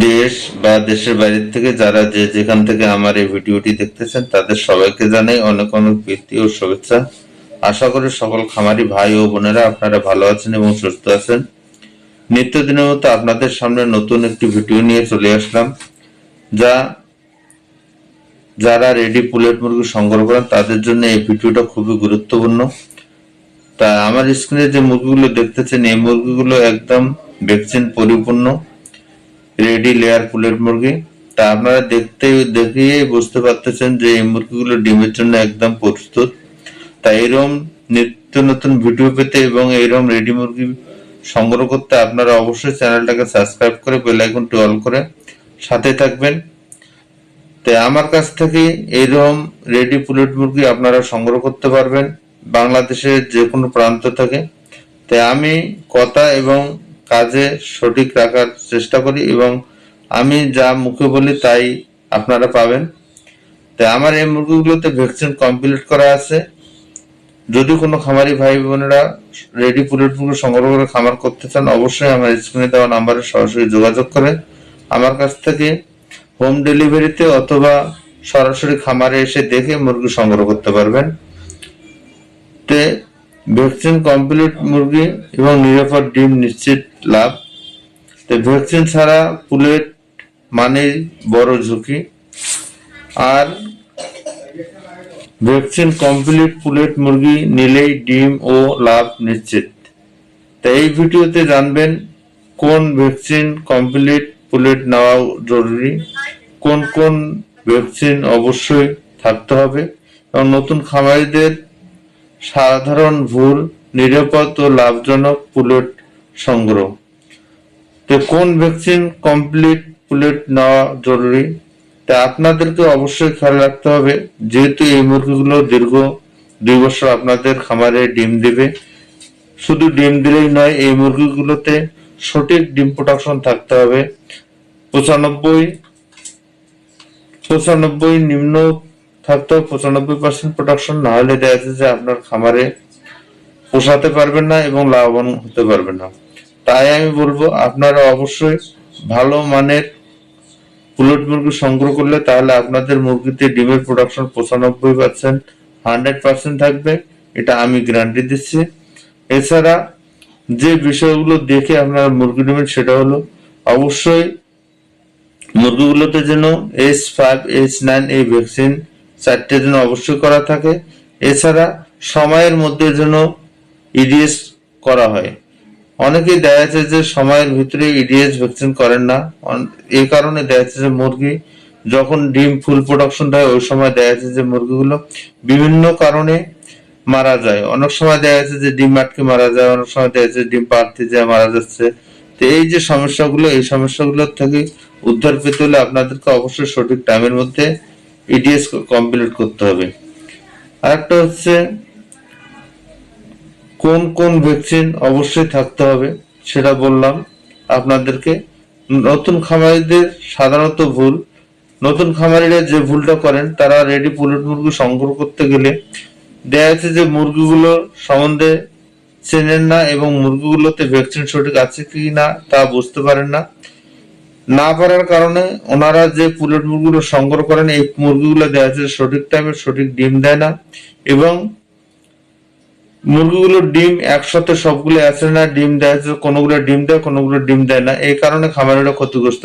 দেশ বা দেশের বাইরে থেকে যারা যেখান থেকে আমার এই ভিডিওটি দেখতেছেন তাদের সবাইকে জানাই অনেক অনেক প্রীতি ও শুভেচ্ছা। আশা করি সকল খামারি ভাই ও বোনেরা আপনারা ভালো আছেন এবং সুস্থ আছেন। নিত্যদিনের মতো আপনাদের সামনে নতুন একটি ভিডিও নিয়ে চলে আসলাম, যারা রেডি পুলেট মুরগি সংগ্রহ করেন তাদের জন্য এই ভিডিওটা খুবই গুরুত্বপূর্ণ। তা আমার স্ক্রিনে যে মুরগিগুলো দেখতেছেন এই মুরগিগুলো একদম ভ্যাকসিন পরিপূর্ণ রেডি লেয়ার পুলেট মুরগি। তা আপনারা দেখিয়ে বুঝতে পারতেছেন যে এই মুরগিগুলো ডিমের জন্য একদম প্রস্তুত। তাই এরকম নিত্য নতুন ভিডিও পেতে এবং এরকম রেডি মুরগি সংগ্রহ করতে আপনারা অবশ্যই চ্যানেলটাকে সাবস্ক্রাইব করে বেল আইকনটি অল করে সাথে থাকবেন। তাই আমার কাছ থেকে এইরকম রেডি পুলেট মুরগি আপনারা সংগ্রহ করতে পারবেন বাংলাদেশের যে কোনো প্রান্ত থেকে। তাই আমি কথা এবং কাজে সঠিক রাখার চেষ্টা করি এবং আমি যা মুখে বলি তাই আপনারা পাবেন। তাই আমার এই মুরগিগুলোতে ভ্যাকসিন কমপ্লিট করা আছে। যদি কোনো খামারি ভাই বোনেরা রেডি পুলেট মুরগি সংগ্রহ করে খামার করতে চান অবশ্যই আমার স্ক্রিনে দেওয়া নাম্বারে সরাসরি যোগাযোগ করে আমার কাছ থেকে হোম ডেলিভারিতে অথবা সরাসরি খামারে এসে দেখে মুরগি সংগ্রহ করতে পারবেন। তে ভ্যাকসিন কমপ্লিট মুরগি এবং নিরাপদ ডিম নিশ্চিত লাভ। তো ভ্যাকসিন ছাড়া পুলেট মানে বড় ঝুঁকি, আর ভ্যাকসিন কমপ্লিট পুলেট মুরগি নিলেই ডিম ও লাভ নিশ্চিত। তাই এই ভিডিওতে জানবেন কোন ভ্যাকসিন কমপ্লিট পুলেট নেওয়া জরুরি, কোন কোন ভ্যাকসিন অবশ্যই থাকতে হবে এবং নতুন খামারিদের সাধারণ ভুল, নিরাপদ ও লাভজনক পুলেট সংগ্রহ। তো কোন ভ্যাকসিন কমপ্লিট পুলেট নেওয়া জরুরি তা আপনাদেরকে অবশ্যই খেয়াল রাখতে হবে, যেহেতু এই মুরগিগুলো দীর্ঘ 2 বছর আপনাদের খামারে ডিম দেবে। শুধু ডিম দিলেই নয়, এই মুরগিগুলোতে সঠিক ডিম প্রোডাকশন থাকতে হবে। 95 নিম্ন থাকতে 95% প্রোডাকশন, না হলে দেখা যাচ্ছে যে আপনার খামারে পোষাতে পারবেন না এবং লাভবান হতে পারবেন না। তাই আমি বলবো আপনারা অবশ্যই ভালো মানের পুলেট মুরগি সংগ্রহ করলে তাহলে আপনাদের মুরগিতে ডিমের প্রোডাকশন 95% 100% থাকবে, এটা আমি গ্যারান্টি দিচ্ছি। এছাড়া যে বিষয়গুলো দেখে আপনারা মুরগি নেবেন সেটা হলো অবশ্যই মুরগিগুলোতে যেন H5 H9 এই ভ্যাকসিন 4টে যেন অবশ্যই করা থাকে। এছাড়া সময়ের মধ্যে যেন ইডিএস করা হয়। অনেকেই দেখা যাচ্ছে যে সময়ের ভিতরে ইডিএস ভ্যাকসিন করেন না, এই কারণে দেখা যাচ্ছে যে মুরগি যখন ডিম ফুল প্রোডাকশন হয় ওই সময় দেখা যাচ্ছে যে মুরগিগুলো বিভিন্ন কারণে মারা যায়। অনেক সময় দেখা যাচ্ছে যে ডিম আটকে মারা যায়, অনেক সময় দেখা যাচ্ছে ডিম পাড়তে যায় মারা যাচ্ছে। তো এই যে সমস্যাগুলো, এই সমস্যাগুলোর থেকে উদ্ধার পেতে হলে আপনাদেরকে অবশ্যই সঠিক টাইমের মধ্যে ইডিএস কমপ্লিট করতে হবে। আরেকটা হচ্ছে কোন কোন ভ্যাকসিন অবশ্যই থাকতে হবে সেটা বললাম আপনাদেরকে। নতুন খামারিদের সাধারণত ভুল, নতুন খামারিরা যে ভুলটা করেন তারা রেডি পুলেট মুরগি সংগ্রহ করতে গেলে দেখা যাচ্ছে যে মুরগিগুলো সম্বন্ধে চেনেন না এবং মুরগিগুলোতে ভ্যাকসিন সঠিক আছে কি না তা বুঝতে পারেন না। না পারার কারণে ওনারা যে পুলেট মুরগিগুলো সংগ্রহ করেন এই মুরগিগুলো দেখা যাচ্ছে সঠিক টাইমে সঠিক ডিম দেয় না এবং মুরগিগুলোর ডিম একসাথে সবগুলো আসে না, ডিম দেয়, কোনোগুলো ডিম দেয় কোনোগুলো ডিম দেয় না। এই কারণে খামারিরা ক্ষতিগ্রস্ত